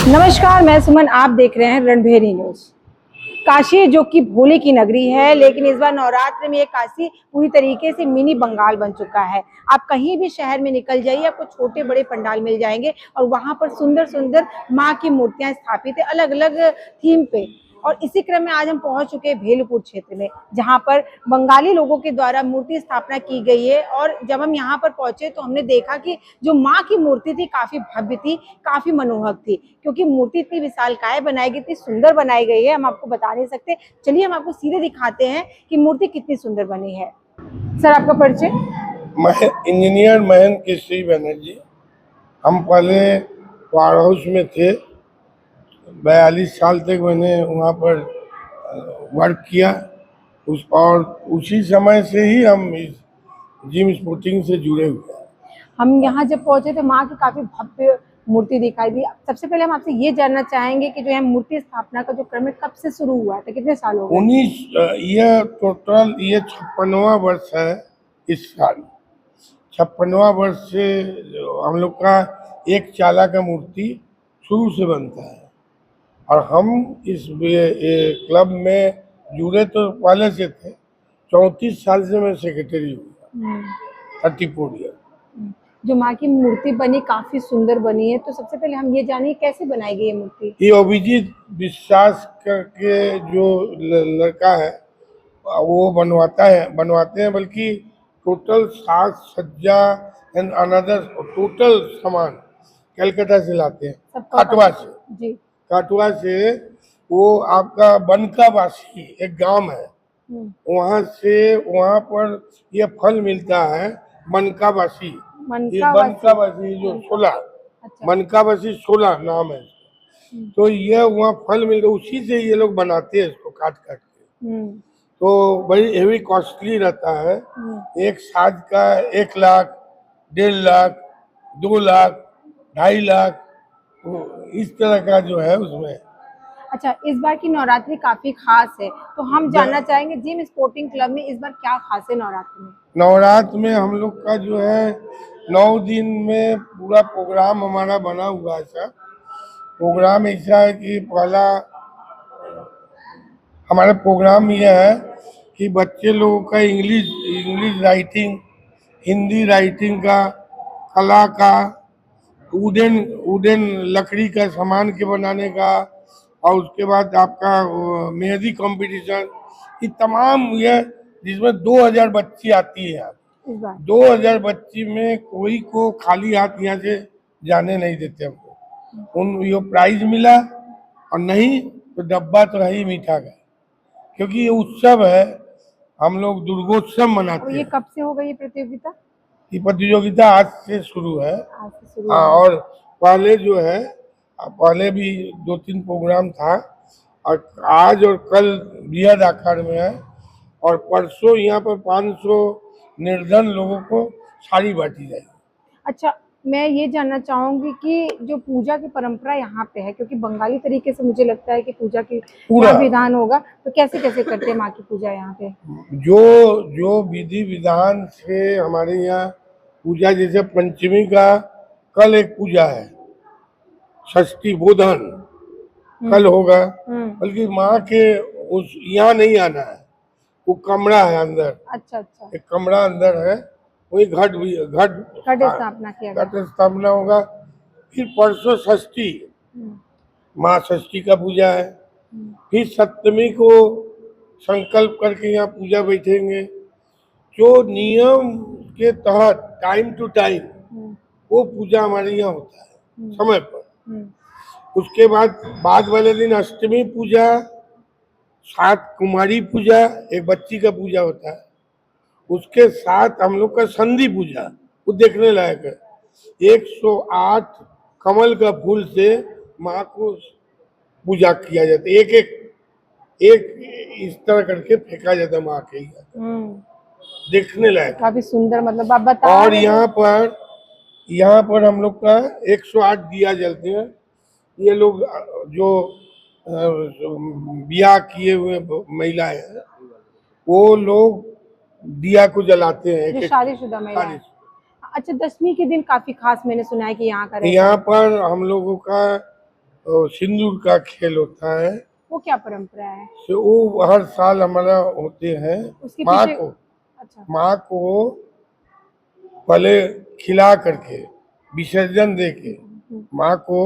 नमस्कार, मैं सुमन। आप देख रहे हैं रणभेरी न्यूज। काशी जो कि भोले की नगरी है, लेकिन इस बार नवरात्र में ये काशी पूरी तरीके से मिनी बंगाल बन चुका है। आप कहीं भी शहर में निकल जाइए, आपको छोटे बड़े पंडाल मिल जाएंगे और वहां पर सुंदर सुंदर माँ की मूर्तियां स्थापित है अलग अलग थीम पे। और इसी क्रम में आज हम पहुंच चुके हैं भेलपुर क्षेत्र में, जहां पर बंगाली लोगों के द्वारा मूर्ति स्थापना की गई है। और जब हम यहां पर पहुंचे तो हमने देखा कि जो माँ की मूर्ति थी काफी भव्य थी, काफी मनोहक थी, क्योंकि मूर्ति इतनी विशालकाय बनाई गई, इतनी सुंदर बनाई गई है, हम आपको बता नहीं सकते। चलिए हम आपको सीधे दिखाते हैं कि मूर्ति कितनी सुंदर बनी है। सर, आपका परिचय? इंजीनियर महेंद्र केसरी बनर्जी। हम पहले पावर हाउस में थे, 42 साल तक मैंने वहाँ पर वर्क किया। और उसी समय से ही हम इस जिम स्पोर्टिंग से जुड़े हुए हैं। हम यहाँ जब पहुंचे तो माँ की काफी भव्य मूर्ति दिखाई दी। सबसे पहले हम आपसे ये जानना चाहेंगे कि जो है मूर्ति स्थापना का जो क्रम है कब से शुरू हुआ था, कितने साल हो गए? ये टोटल 56वां वर्ष है इस साल। 56वां वर्ष से हम लोग का एक चाला का मूर्ति शुरू से बनता है। और हम इस क्लब में जुड़े तो पहले से थे। 34 साल से मैं सेक्रेटरी हूँ। 34 ईयर। जो माँ की मूर्ति बनी काफी सुंदर बनी है, तो सबसे पहले हम ये जानिए कैसे बनाई गई ये मूर्ति? ये अभिजीत विश्वास करके जो लड़का है वो बनवाते हैं, बल्कि टोटल साज सज्जा एंड अनदर टोटल सामान कलकत्ता से लाते हैं, काटवा से। जी। काटवा से वो आपका बनकाबासी एक गांव है, वहाँ से वहाँ पर ये फल मिलता है मनकाबासी। ये बनकाबासी जो छोला, मनकाबासी छोला नाम है। तो ये वहाँ फल मिलता है, उसी से ये लोग बनाते हैं इसको काट काट के। तो बड़ी हेवी कॉस्टली रहता है। एक साज का 1 लाख, 1.5 लाख, 2 लाख, 2.5 लाख, इस तरह का जो है उसमें। अच्छा, इस बार की नवरात्रि काफी खास है, तो हम जानना चाहेंगे जिम स्पोर्टिंग क्लब में इस बार क्या खास है नवरात्रि में? नवरात्र में हम लोग का जो है 9 दिन में पूरा प्रोग्राम हमारा बना हुआ है सर। प्रोग्राम ऐसा है कि पहला हमारा प्रोग्राम ये है कि बच्चे लोगों का इंग्लिश राइटिंग, हिंदी राइटिंग का, कला का, वुडन लकड़ी का सामान के बनाने का, और उसके बाद आपका मेहंदी कंपटीशन, ये तमाम ये जिसमें 2000 बच्ची आती है यहाँ। 2000 बच्ची में कोई को खाली हाथ यहाँ से जाने नहीं देते हमको। उन ये प्राइज मिला, और नहीं तो डब्बा तो है ही मीठा का, क्योंकि ये उत्सव है। हम लोग दुर्गोत्सव मनाते हैं। ये कब से हो गई ये प्रतियोगिता? ये प्रतियोगिता आज से शुरू है। और पहले जो है, पहले भी 2-3 प्रोग्राम था, और आज और कल बृहद आकार में है। और परसों यहाँ पर 500 निर्धन लोगों को साड़ी बांटी जाएगी। अच्छा, मैं ये जानना चाहूंगी कि जो पूजा की परंपरा यहाँ पे है, क्योंकि बंगाली तरीके से मुझे लगता है कि पूजा की पूरा विधान होगा, तो कैसे कैसे करते हैं माँ की पूजा यहाँ पे? जो विधि विधान से हमारे यहाँ पूजा, जैसे पंचमी का कल एक पूजा है, षष्ठी बोधन कल होगा। बल्कि माँ के उस यहाँ नहीं आना है, वो कमरा है अंदर। अच्छा, एक कमरा अंदर है, वही घट स्थापना होगा। फिर परसों षष्ठी, माँ षष्ठी का पूजा है। फिर सप्तमी को संकल्प करके यहाँ पूजा बैठेंगे। जो नियम के तहत टाइम टू टाइम वो पूजा हमारे यहाँ होता है समय पर। उसके बाद वाले दिन अष्टमी पूजा, 7 कुमारी पूजा, एक बच्ची का पूजा होता है। उसके साथ हम लोग का संधि पूजा, वो देखने लायक है। 108 कमल का फूल से माँ को पूजा किया जाता है। एक इस तरह करके फेंका जाता है माँ के, देखने लायक, काफी सुंदर। मतलब आप बता। और यहाँ पर हम लोग का 108 दिया जलते हैं। ये लोग जो ब्याह किए हुए महिलाएं हैं, वो लोग दिया को जलाते हैं, शादीशुदा महिलाएं। अच्छा, दशमी के दिन काफी खास मैंने सुना है कि यहाँ का यहाँ पर हम लोगों का सिंदूर का खेल होता है। वो क्या परंपरा है? तो वो हर साल हमारा होते हैं। उसके माँ पीछे को अच्छा माँ को पहले खिला करके विसर्जन दे के माँ को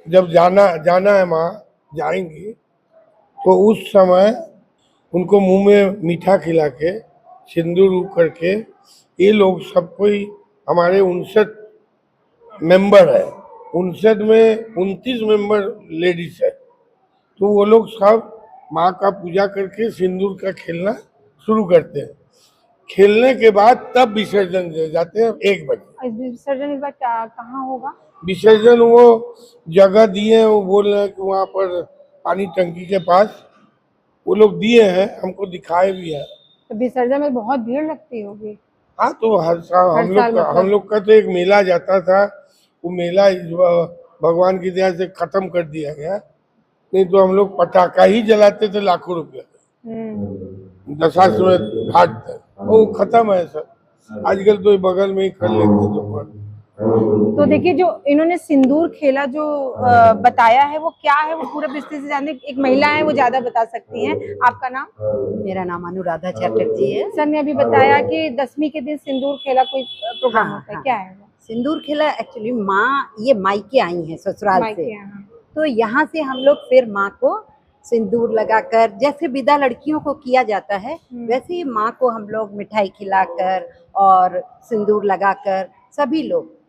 जब जाना जाना है, माँ जाएंगी तो उस समय उनको मुंह में मीठा खिला के सिंदूर उ करके, ये लोग सब कोई हमारे 59 मेंबर है, 59 में 29 मेंबर लेडीज है, तो वो लोग सब माँ का पूजा करके सिंदूर का खेलना शुरू करते हैं। खेलने के बाद तब विसर्जन दे जाते हैं 1 बजे। इस विसर्जन इस बार कहाँ होगा? विसर्जन वो जगह दिए हैं, वो बोल रहे हैं कि वहाँ पर पानी टंकी के पास वो लोग दिए हैं, हमको दिखाए भी है। तो विसर्जन में बहुत भीड़ लगती होगी। हाँ, तो हर साल हर साल मतलब हम लोग का तो एक मेला जाता था, वो मेला इस बार भगवान की दया से खत्म कर दिया गया, नहीं तो हम लोग पटाखा ही जलाते थे लाखों रुपया दशाश्वमेध घाट तक, वो खत्म है सर। आजकल तो ये बगल में ही कर लेते हैं जो पर। तो देखिए, जो इन्होंने सिंदूर खेला जो बताया है वो क्या है, वो पूरा विस्तार से जानने एक महिला है वो ज्यादा बता सकती हैं। आपका नाम? मेरा नाम अनुराधा चैटर्जी है। सर ने अभी बताया कि 10वीं के दिन सिंदूर खेला कोई प्रोग्राम हाँ, होता है, हाँ। क्या है वो? सिंदूर खेला एक्चुअली माँ ये मायके आई हैं ससुराल माइक से, के यहाँ। तो यहाँ से हम लोग फिर माँ को सिंदूर लगाकर, जैसे विदा लड़कियों को किया जाता है वैसे ही माँ को हम लोग मिठाई खिलाकर और सिंदूर लगाकर सभी लोग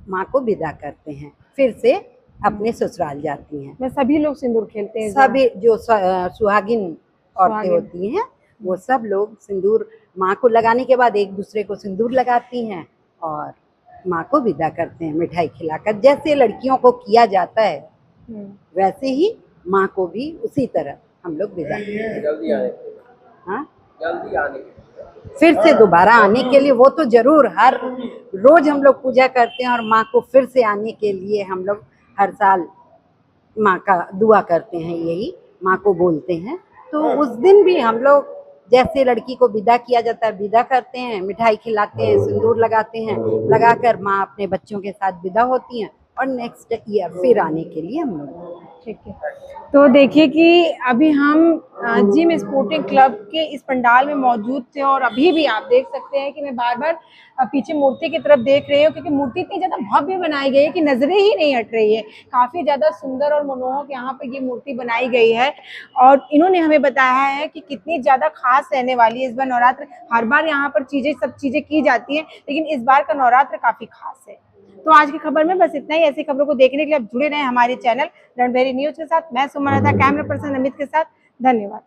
माँ को विदा करते हैं, फिर से अपने ससुराल जाती हैं। मैं सभी लोग सिंदूर खेलते हैं इस बार। सभी जो सुहागिन औरतें सुहागिन। होती हैं वो सब लोग सिंदूर माँ को लगाने के बाद एक दूसरे को सिंदूर लगाती हैं और माँ को विदा करते हैं मिठाई खिलाकर। जैसे लड़कियों को किया जाता है वैसे ही माँ को भी उसी तरह हम लोग विदा करते हैं। जल्दी आने हाँ, जल्दी आने के लिए। फिर से दोबारा आने के लिए, वो तो जरूर हर रोज हम लोग पूजा करते हैं और माँ को फिर से आने के लिए हम लोग हर साल माँ का दुआ करते हैं, यही माँ को बोलते हैं। तो उस दिन भी हम लोग जैसे लड़की को विदा किया जाता है विदा करते हैं, मिठाई खिलाते हैं, सिंदूर लगाते हैं, लगाकर माँ अपने बच्चों के साथ विदा होती हैं और नेक्स्ट ईयर फिर आने के लिए हम लोग। ठीक है। तो देखिए कि अभी हम जिम स्पोर्टिंग क्लब के इस पंडाल में मौजूद थे और अभी भी आप देख सकते हैं कि मैं बार बार पीछे मूर्ति की तरफ देख रही हूँ, क्योंकि मूर्ति इतनी ज्यादा भव्य बनाई गई है कि नजरें ही नहीं हट रही है। काफी ज्यादा सुंदर और मनोहर यहाँ पे ये मूर्ति बनाई गई है और इन्होंने हमें बताया है कि कितनी ज्यादा खास रहने वाली है इस बार नवरात्र। हर बार यहाँ पर सब चीजें की जाती है, लेकिन इस बार का नवरात्र काफी खास है। तो आज की खबर में बस इतना ही। ऐसी खबरों को देखने के लिए आप जुड़े रहें हमारे चैनल रणभेरी न्यूज के साथ। मैं सुमन था, कैमरा पर्सन अमित के साथ। धन्यवाद।